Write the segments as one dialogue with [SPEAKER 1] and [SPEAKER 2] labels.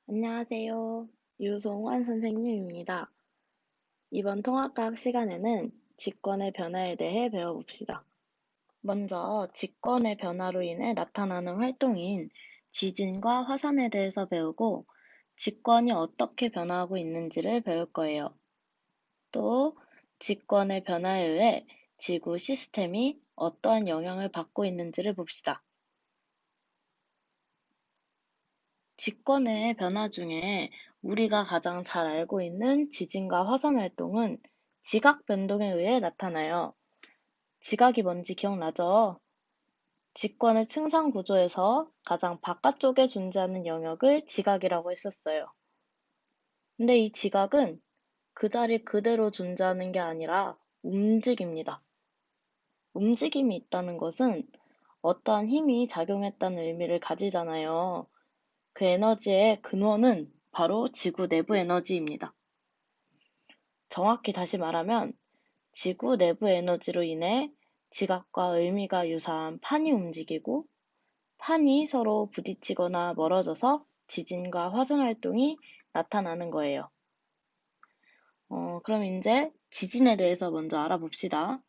[SPEAKER 1] 안녕하세요. 유송환 선생님입니다. 이번 통합과학 시간에는 직권의 변화에 대해 배워봅시다. 먼저 직권의 변화로 인해 나타나는 활동인 지진과 화산에 대해서 배우고 직권이 어떻게 변화하고 있는지를 배울 거예요. 또 직권의 변화에 의해 지구 시스템이 어떠한 영향을 받고 있는지를 봅시다. 직권의 변화 중에 우리가 가장 잘 알고 있는 지진과 화산 활동은 지각 변동에 의해 나타나요. 지각이 뭔지 기억나죠? 직권의 층상 구조에서 가장 바깥쪽에 존재하는 영역을 지각이라고 했었어요. 근데 이 지각은 그 자리 그대로 존재하는 게 아니라 움직입니다. 움직임이 있다는 것은 어떠한 힘이 작용했다는 의미를 가지잖아요. 그 에너지의 근원은 바로 지구 내부 에너지입니다. 정확히 다시 말하면 지구 내부 에너지로 인해 지각과 의미가 유사한 판이 움직이고 판이 서로 부딪히거나 멀어져서 지진과 화산 활동이 나타나는 거예요. 그럼 이제 지진에 대해서 먼저 알아봅시다.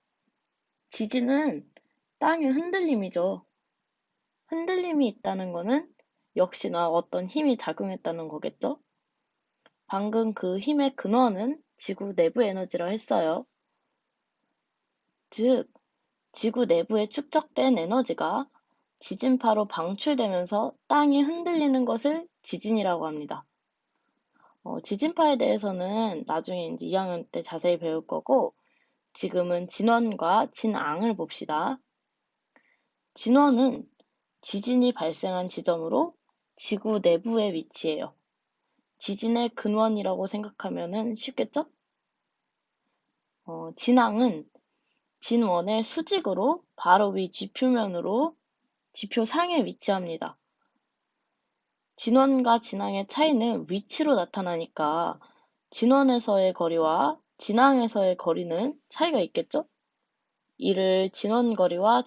[SPEAKER 1] 지진은 땅의 흔들림이죠. 흔들림이 있다는 거는 역시나 어떤 힘이 작용했다는 거겠죠? 방금 그 힘의 근원은 지구 내부 에너지라 했어요. 즉, 지구 내부에 축적된 에너지가 지진파로 방출되면서 땅이 흔들리는 것을 지진이라고 합니다. 지진파에 대해서는 나중에 이제 2학년 때 자세히 배울 거고, 지금은 진원과 진앙을 봅시다. 진원은 지진이 발생한 지점으로 지구 내부에 위치해요. 지진의 근원이라고 생각하면 쉽겠죠? 진앙은 진원의 수직으로 바로 위 지표면으로 지표상에 위치합니다. 진원과 진앙의 차이는 위치로 나타나니까 진원에서의 거리와 진앙에서의 거리는 차이가 있겠죠? 이를 진원거리와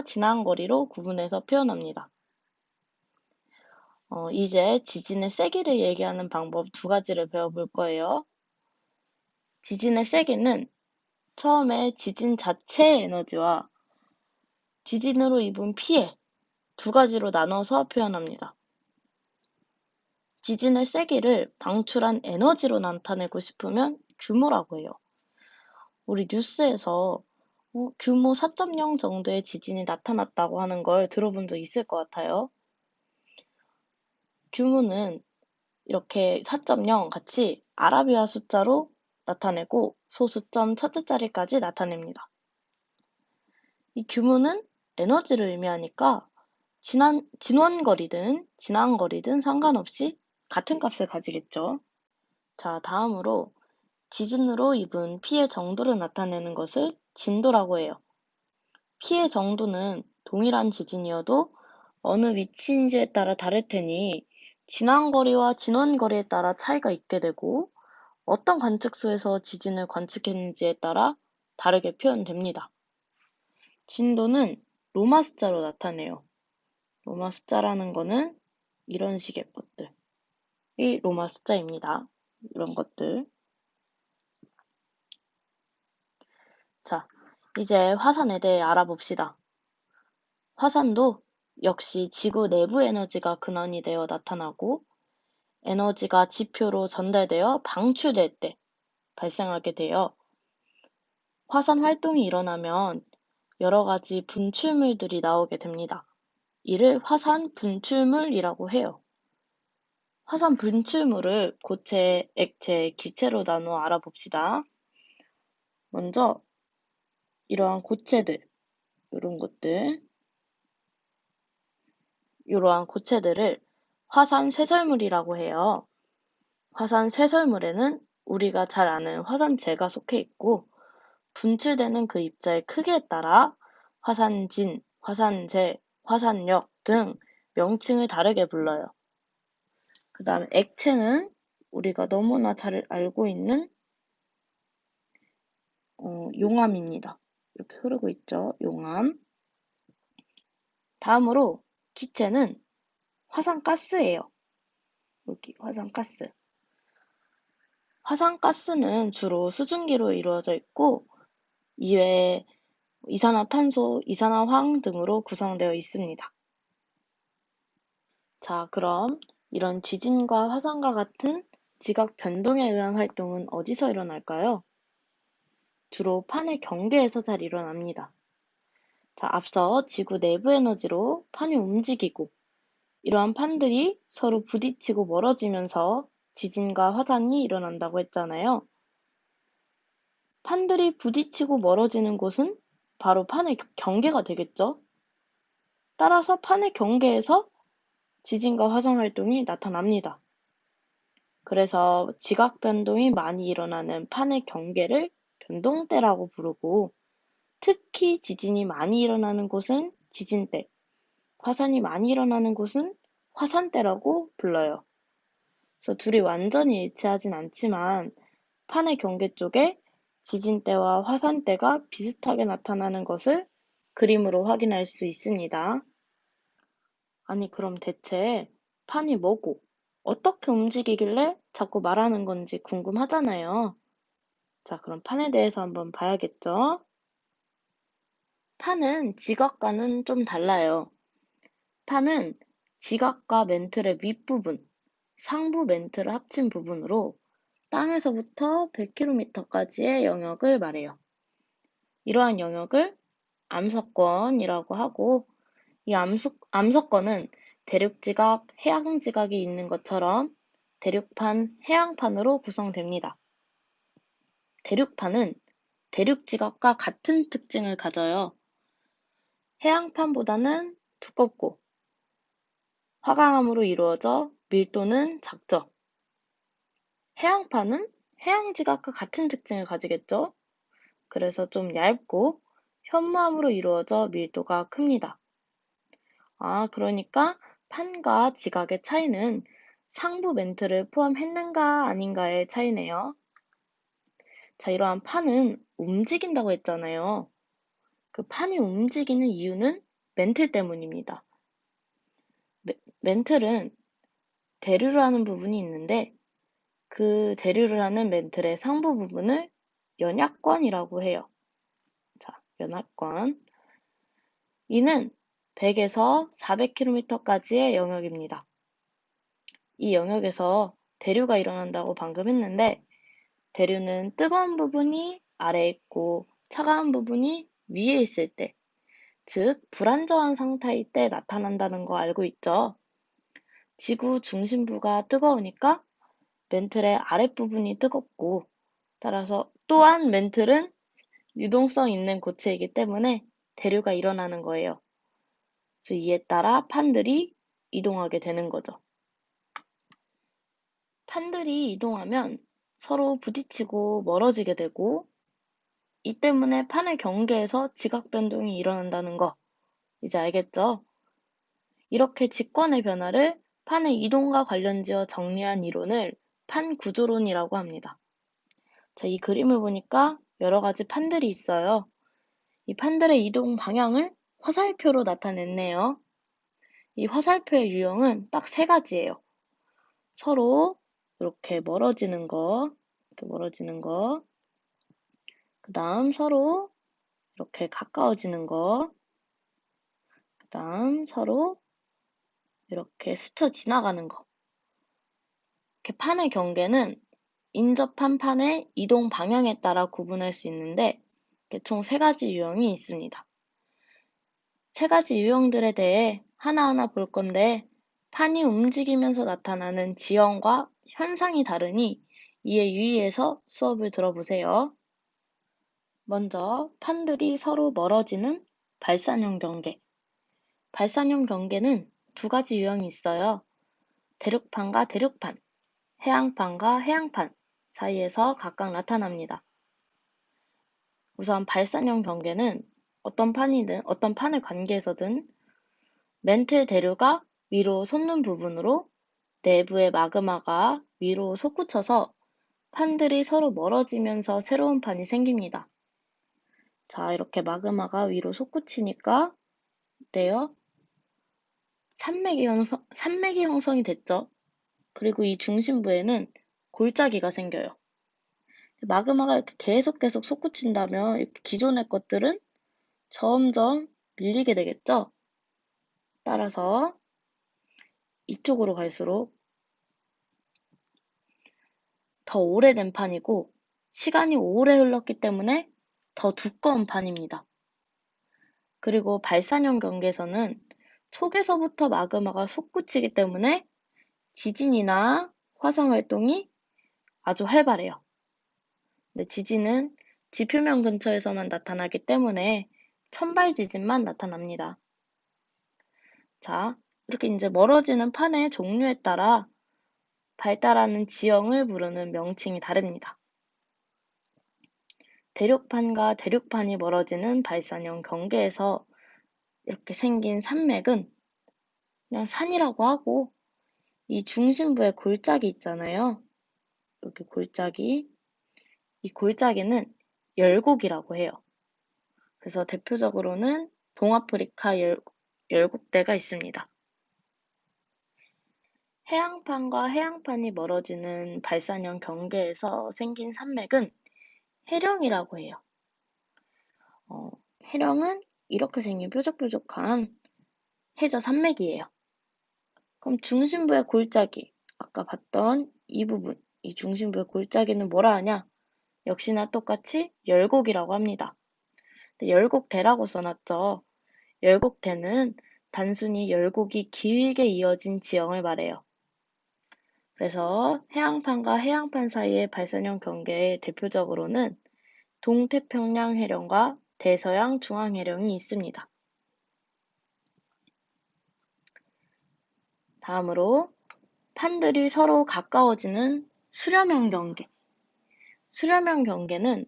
[SPEAKER 1] 진앙거리로 구분해서 표현합니다. 이제 지진의 세기를 얘기하는 방법 두 가지를 배워볼 거예요. 지진의 세기는 처음에 지진 자체의 에너지와 지진으로 입은 피해 두 가지로 나눠서 표현합니다. 지진의 세기를 방출한 에너지로 나타내고 싶으면 규모라고 해요. 우리 뉴스에서 규모 4.0 정도의 지진이 나타났다고 하는 걸 들어본 적 있을 것 같아요. 규모는 이렇게 4.0 같이 아라비아 숫자로 나타내고 소수점 첫째 자리까지 나타냅니다. 이 규모는 에너지를 의미하니까 진원거리든 진앙거리든 상관없이 같은 값을 가지겠죠. 자, 다음으로 지진으로 입은 피해 정도를 나타내는 것을 진도라고 해요. 피해 정도는 동일한 지진이어도 어느 위치인지에 따라 다를 테니 진앙거리와 진원거리에 따라 차이가 있게 되고 어떤 관측소에서 지진을 관측했는지에 따라 다르게 표현됩니다. 진도는 로마 숫자로 나타내요. 로마 숫자라는 거는 이런 식의 것들이 로마 숫자입니다. 이런 것들. 자, 이제 화산에 대해 알아봅시다. 화산도 역시 지구 내부 에너지가 근원이 되어 나타나고 에너지가 지표로 전달되어 방출될 때 발생하게 돼요. 화산 활동이 일어나면 여러 가지 분출물들이 나오게 됩니다. 이를 화산 분출물이라고 해요. 화산 분출물을 고체, 액체, 기체로 나누어 알아봅시다. 먼저 이러한 고체들, 이러한 고체들을 화산 쇄설물이라고 해요. 화산 쇄설물에는 우리가 잘 아는 화산재가 속해 있고 분출되는 그 입자의 크기에 따라 화산진, 화산재, 화산력 등 명칭을 다르게 불러요. 그 다음에 액체는 우리가 너무나 잘 알고 있는 용암입니다. 이렇게 흐르고 있죠. 용암. 다음으로 기체는 화산가스예요. 여기 화산가스. 화산가스는 주로 수증기로 이루어져 있고 이외에 이산화탄소, 이산화황 등으로 구성되어 있습니다. 자, 그럼 이런 지진과 화산과 같은 지각 변동에 의한 활동은 어디서 일어날까요? 주로 판의 경계에서 잘 일어납니다. 자, 앞서 지구 내부 에너지로 판이 움직이고 이러한 판들이 서로 부딪히고 멀어지면서 지진과 화산이 일어난다고 했잖아요. 판들이 부딪히고 멀어지는 곳은 바로 판의 경계가 되겠죠. 따라서 판의 경계에서 지진과 화산 활동이 나타납니다. 그래서 지각 변동이 많이 일어나는 판의 경계를 변동대라고 부르고 특히 지진이 많이 일어나는 곳은 지진대, 화산이 많이 일어나는 곳은 화산대라고 불러요. 그래서 둘이 완전히 일치하진 않지만 판의 경계 쪽에 지진대와 화산대가 비슷하게 나타나는 것을 그림으로 확인할 수 있습니다. 아니, 그럼 대체 판이 뭐고 어떻게 움직이길래 자꾸 말하는 건지 궁금하잖아요. 자, 그럼 판에 대해서 한번 봐야겠죠? 판은 지각과는 좀 달라요. 판은 지각과 멘틀의 윗부분, 상부 멘틀을 합친 부분으로 땅에서부터 100km까지의 영역을 말해요. 이러한 영역을 암석권이라고 하고 이 암석권은 대륙지각, 해양지각이 있는 것처럼 대륙판, 해양판으로 구성됩니다. 대륙판은 대륙지각과 같은 특징을 가져요. 해양판보다는 두껍고 화강암으로 이루어져 밀도는 작죠. 해양판은 해양지각과 같은 특징을 가지겠죠. 그래서 좀 얇고 현무암으로 이루어져 밀도가 큽니다. 그러니까 판과 지각의 차이는 상부 멘트를 포함했는가 아닌가의 차이네요. 자, 이러한 판은 움직인다고 했잖아요. 그 판이 움직이는 이유는 멘틀 때문입니다. 멘틀은 대류를 하는 부분이 있는데 그 대류를 하는 멘틀의 상부 부분을 연약권이라고 해요. 자, 연약권. 이는 100에서 400km까지의 영역입니다. 이 영역에서 대류가 일어난다고 방금 했는데 대류는 뜨거운 부분이 아래에 있고 차가운 부분이 위에 있을 때, 즉 불안정한 상태일 때 나타난다는 거 알고 있죠? 지구 중심부가 뜨거우니까 멘틀의 아랫부분이 뜨겁고 따라서 또한 멘틀은 유동성 있는 고체이기 때문에 대류가 일어나는 거예요. 그래서 이에 따라 판들이 이동하게 되는 거죠. 판들이 이동하면 서로 부딪히고 멀어지게 되고 이 때문에 판의 경계에서 지각 변동이 일어난다는 거 이제 알겠죠? 이렇게 직권의 변화를 판의 이동과 관련지어 정리한 이론을 판 구조론이라고 합니다. 자, 이 그림을 보니까 여러 가지 판들이 있어요. 이 판들의 이동 방향을 화살표로 나타냈네요. 이 화살표의 유형은 딱 세 가지예요. 서로 이렇게 멀어지는 거, 그 다음 서로 이렇게 가까워지는 거, 그 다음 서로 이렇게 스쳐 지나가는 거. 이렇게 판의 경계는 인접한 판의 이동 방향에 따라 구분할 수 있는데 총 세 가지 유형이 있습니다. 세 가지 유형들에 대해 하나하나 볼 건데 판이 움직이면서 나타나는 지형과 현상이 다르니 이에 유의해서 수업을 들어보세요. 먼저 판들이 서로 멀어지는 발산형 경계. 발산형 경계는 두 가지 유형이 있어요. 대륙판과 대륙판, 해양판과 해양판 사이에서 각각 나타납니다. 우선 발산형 경계는 어떤 판의 관계에서든 멘틀 대류가 위로 솟는 부분으로 내부의 마그마가 위로 솟구쳐서 판들이 서로 멀어지면서 새로운 판이 생깁니다. 자, 이렇게 마그마가 위로 솟구치니까 어때요? 산맥이 형성이 됐죠. 그리고 이 중심부에는 골짜기가 생겨요. 마그마가 이렇게 계속 솟구친다면 이렇게 기존의 것들은 점점 밀리게 되겠죠. 따라서 이쪽으로 갈수록 더 오래된 판이고 시간이 오래 흘렀기 때문에 더 두꺼운 판입니다. 그리고 발산형 경계에서는 초기서부터 마그마가 솟구치기 때문에 지진이나 화산 활동이 아주 활발해요. 근데 지진은 지표면 근처에서만 나타나기 때문에 천발 지진만 나타납니다. 자, 이렇게 이제 멀어지는 판의 종류에 따라 발달하는 지형을 부르는 명칭이 다릅니다. 대륙판과 대륙판이 멀어지는 발산형 경계에서 이렇게 생긴 산맥은 그냥 산이라고 하고, 이 중심부에 골짜기 있잖아요. 여기 골짜기. 이 골짜기는 열곡이라고 해요. 그래서 대표적으로는 동아프리카 열곡대가 있습니다. 해양판과 해양판이 멀어지는 발산형 경계에서 생긴 산맥은 해령이라고 해요. 해령은 이렇게 생긴 뾰족뾰족한 해저 산맥이에요. 그럼 중심부의 골짜기, 아까 봤던 이 부분, 이 중심부의 골짜기는 뭐라 하냐? 역시나 똑같이 열곡이라고 합니다. 열곡대라고 써놨죠. 열곡대는 단순히 열곡이 길게 이어진 지형을 말해요. 그래서 해양판과 해양판 사이의 발산형 경계의 대표적으로는 동태평양 해령과 대서양 중앙 해령이 있습니다. 다음으로 판들이 서로 가까워지는 수렴형 경계. 수렴형 경계는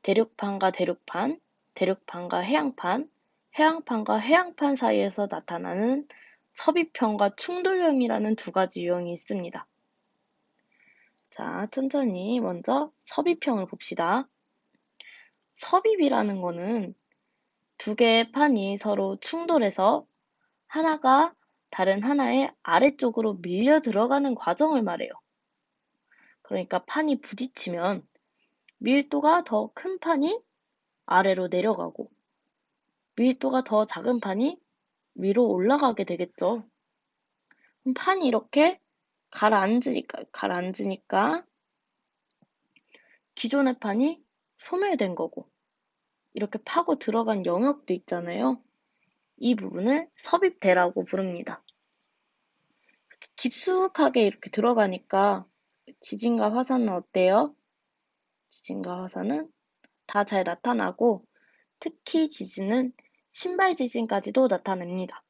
[SPEAKER 1] 대륙판과 대륙판, 대륙판과 해양판, 해양판과 해양판 사이에서 나타나는 섭입형과 충돌형이라는 두 가지 유형이 있습니다. 자, 천천히 먼저 섭입형을 봅시다. 섭입이라는 거는 두 개의 판이 서로 충돌해서 하나가 다른 하나의 아래쪽으로 밀려 들어가는 과정을 말해요. 그러니까 판이 부딪히면 밀도가 더 큰 판이 아래로 내려가고 밀도가 더 작은 판이 위로 올라가게 되겠죠. 그럼 판이 이렇게 가라앉으니까 기존의 판이 소멸된 거고, 이렇게 파고 들어간 영역도 있잖아요. 이 부분을 섭입대라고 부릅니다. 이렇게 깊숙하게 이렇게 들어가니까 지진과 화산은 어때요? 지진과 화산은 다 잘 나타나고, 특히 지진은 신발 지진까지도 나타냅니다.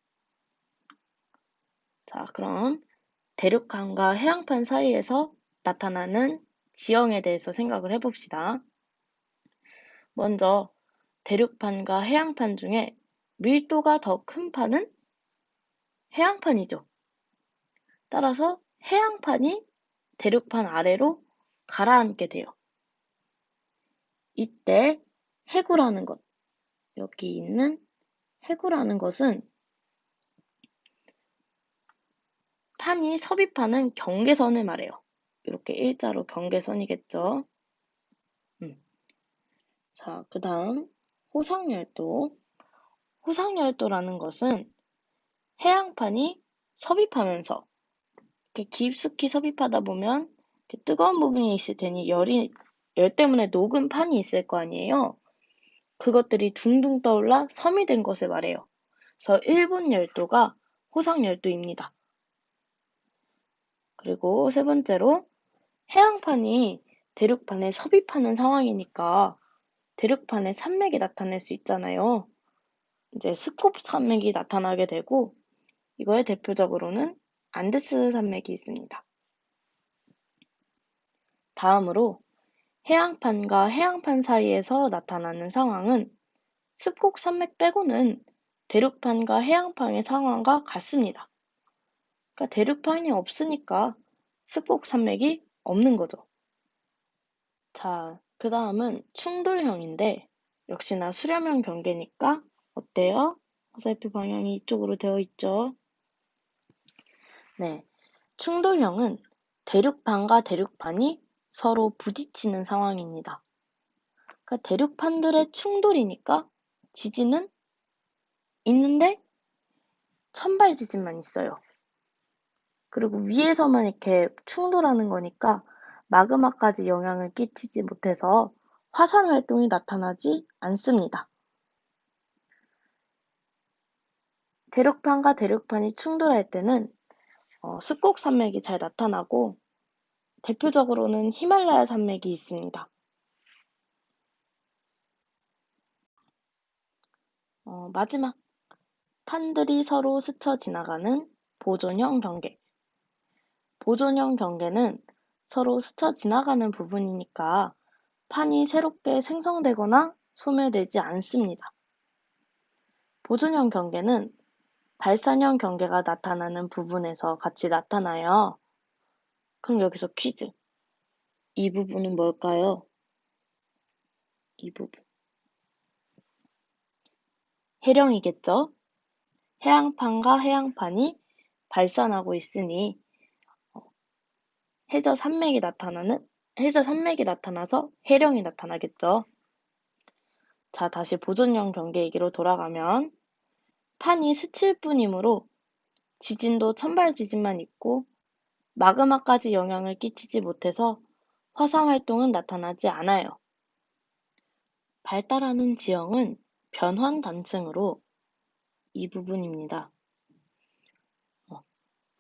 [SPEAKER 1] 자, 그럼 대륙판과 해양판 사이에서 나타나는 지형에 대해서 생각을 해봅시다. 먼저 대륙판과 해양판 중에 밀도가 더 큰 판은 해양판이죠. 따라서 해양판이 대륙판 아래로 가라앉게 돼요. 이때 해구라는 것, 여기 있는 해구라는 것은 판이 섭입하는 경계선을 말해요. 이렇게 일자로 경계선이겠죠. 자, 그 다음 호상열도. 호상열도라는 것은 해양판이 섭입하면서 이렇게 깊숙이 섭입하다 보면 이렇게 뜨거운 부분이 있을 테니 열 때문에 녹은 판이 있을 거 아니에요. 그것들이 둥둥 떠올라 섬이 된 것을 말해요. 그래서 일본 열도가 호상열도입니다. 그리고 세 번째로 해양판이 대륙판에 섭입하는 상황이니까 대륙판에 산맥이 나타날 수 있잖아요. 이제 스콥 산맥이 나타나게 되고, 이거의 대표적으로는 안데스 산맥이 있습니다. 다음으로 해양판과 해양판 사이에서 나타나는 상황은 습곡 산맥 빼고는 대륙판과 해양판의 상황과 같습니다. 그러니까 대륙판이 없으니까 습곡 산맥이 없는 거죠. 자, 그 다음은 충돌형인데 역시나 수렴형 경계니까 어때요? 화살표 방향이 이쪽으로 되어 있죠. 네. 충돌형은 대륙판과 대륙판이 서로 부딪히는 상황입니다. 그러니까 대륙판들의 충돌이니까 지진은 있는데 천발 지진만 있어요. 그리고 위에서만 이렇게 충돌하는 거니까 마그마까지 영향을 끼치지 못해서 화산 활동이 나타나지 않습니다. 대륙판과 대륙판이 충돌할 때는 습곡 산맥이 잘 나타나고 대표적으로는 히말라야 산맥이 있습니다. 마지막, 판들이 서로 스쳐 지나가는 보존형 경계. 보존형 경계는 서로 스쳐 지나가는 부분이니까 판이 새롭게 생성되거나 소멸되지 않습니다. 보존형 경계는 발산형 경계가 나타나는 부분에서 같이 나타나요. 그럼 여기서 퀴즈. 이 부분은 뭘까요? 이 부분. 해령이겠죠? 해양판과 해양판이 발산하고 있으니 해저 산맥이 나타나서 해령이 나타나겠죠. 자, 다시 보존형 경계 얘기로 돌아가면 판이 스칠 뿐이므로 지진도 천발 지진만 있고 마그마까지 영향을 끼치지 못해서 화산 활동은 나타나지 않아요. 발달하는 지형은 변환 단층으로 이 부분입니다.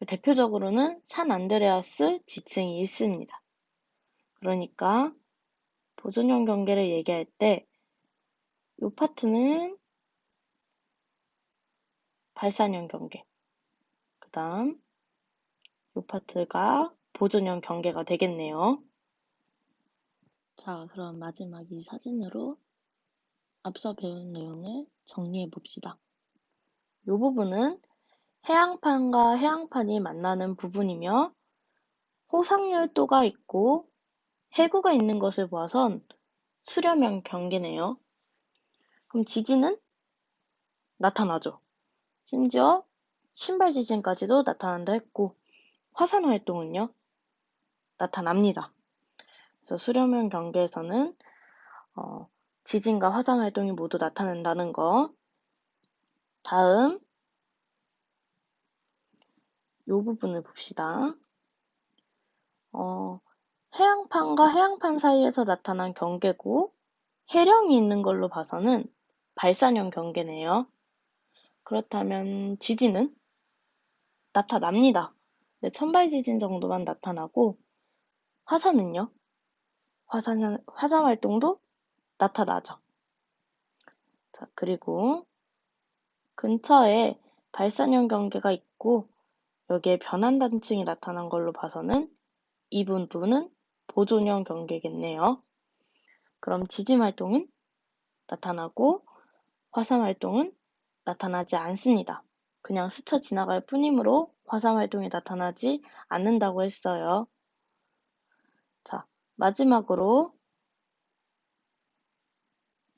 [SPEAKER 1] 대표적으로는 산 안드레아스 지층이 있습니다. 그러니까 보존형 경계를 얘기할 때 이 파트는 발산형 경계, 그 다음 이 파트가 보존형 경계가 되겠네요. 자, 그럼 마지막 이 사진으로 앞서 배운 내용을 정리해 봅시다. 이 부분은 해양판과 해양판이 만나는 부분이며 호상열도가 있고 해구가 있는 것을 보아선 수렴형 경계네요. 그럼 지진은 나타나죠. 심지어 신발 지진까지도 나타난다 했고 화산 활동은요? 나타납니다. 그래서 수렴형 경계에서는 지진과 화산 활동이 모두 나타난다는 거. 다음 이 부분을 봅시다. 해양판과 해양판 사이에서 나타난 경계고 해령이 있는 걸로 봐서는 발산형 경계네요. 그렇다면 지진은 나타납니다. 네, 천발 지진 정도만 나타나고 화산은요? 화산 활동도 나타나죠. 자, 그리고 근처에 발산형 경계가 있고 여기에 변환 단층이 나타난 걸로 봐서는 이 부분은 보존형 경계겠네요. 그럼 지진 활동은 나타나고 화산 활동은 나타나지 않습니다. 그냥 스쳐 지나갈 뿐이므로 화산 활동이 나타나지 않는다고 했어요. 자, 마지막으로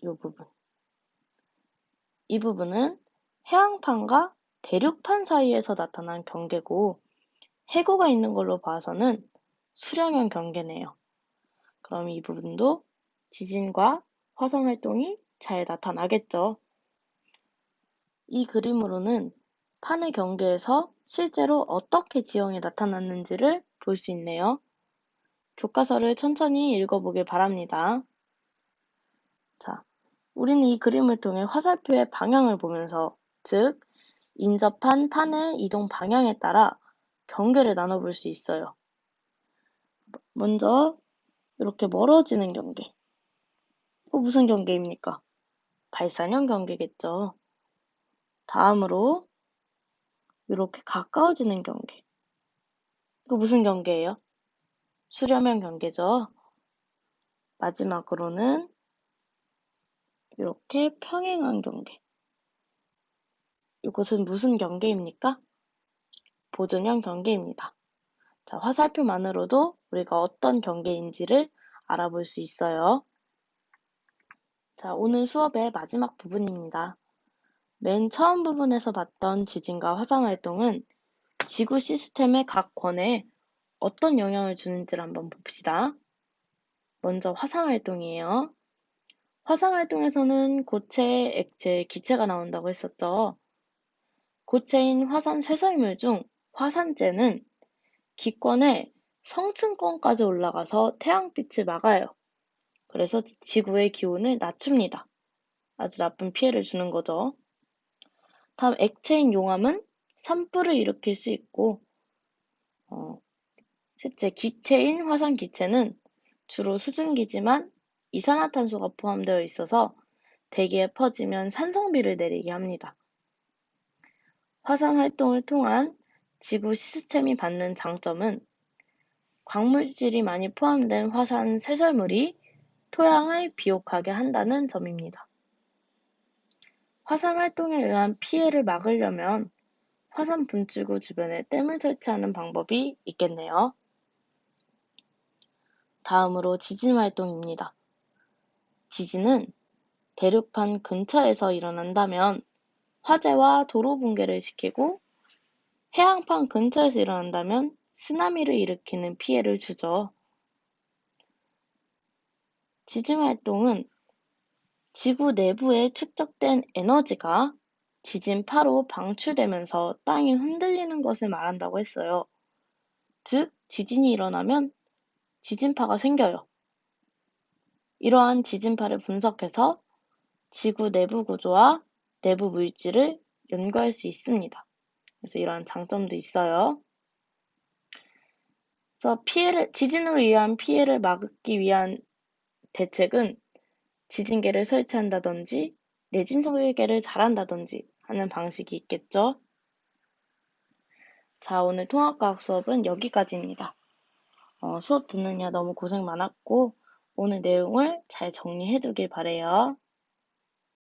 [SPEAKER 1] 이 부분. 이 부분은 해양판과 대륙판 사이에서 나타난 경계고 해구가 있는 걸로 봐서는 수렴형 경계네요. 그럼 이 부분도 지진과 화산 활동이 잘 나타나겠죠. 이 그림으로는 판의 경계에서 실제로 어떻게 지형이 나타났는지를 볼 수 있네요. 교과서를 천천히 읽어보길 바랍니다. 자, 우리는 이 그림을 통해 화살표의 방향을 보면서, 즉, 인접한 판의 이동 방향에 따라 경계를 나눠볼 수 있어요. 먼저 이렇게 멀어지는 경계. 무슨 경계입니까? 발산형 경계겠죠. 다음으로 이렇게 가까워지는 경계. 이거 무슨 경계예요? 수렴형 경계죠. 마지막으로는 이렇게 평행한 경계. 이것은 무슨 경계입니까? 보존형 경계입니다. 자, 화살표만으로도 우리가 어떤 경계인지를 알아볼 수 있어요. 자, 오늘 수업의 마지막 부분입니다. 맨 처음 부분에서 봤던 지진과 화산 활동은 지구 시스템의 각 권에 어떤 영향을 주는지를 한번 봅시다. 먼저 화산 활동이에요. 화산 활동에서는 고체, 액체, 기체가 나온다고 했었죠. 고체인 화산 쇄설물 중 화산재는 기권의 성층권까지 올라가서 태양빛을 막아요. 그래서 지구의 기온을 낮춥니다. 아주 나쁜 피해를 주는 거죠. 다음 액체인 용암은 산불을 일으킬 수 있고, 셋째 기체인 화산 기체는 주로 수증기지만 이산화탄소가 포함되어 있어서 대기에 퍼지면 산성비를 내리게 합니다. 화산 활동을 통한 지구 시스템이 받는 장점은 광물질이 많이 포함된 화산 쇄설물이 토양을 비옥하게 한다는 점입니다. 화산 활동에 의한 피해를 막으려면 화산 분출구 주변에 댐을 설치하는 방법이 있겠네요. 다음으로 지진 활동입니다. 지진은 대륙판 근처에서 일어난다면 화재와 도로 붕괴를 시키고 해양판 근처에서 일어난다면 쓰나미를 일으키는 피해를 주죠. 지진 활동은 지구 내부에 축적된 에너지가 지진파로 방출되면서 땅이 흔들리는 것을 말한다고 했어요. 즉, 지진이 일어나면 지진파가 생겨요. 이러한 지진파를 분석해서 지구 내부 구조와 내부 물질을 연구할 수 있습니다. 그래서 이러한 장점도 있어요. 그래서 지진으로 인한 피해를 막기 위한 대책은 지진계를 설치한다든지 내진 설계를 잘한다든지 하는 방식이 있겠죠. 자, 오늘 통합과학 수업은 여기까지입니다. 수업 듣느냐 너무 고생 많았고 오늘 내용을 잘 정리해 두길 바래요.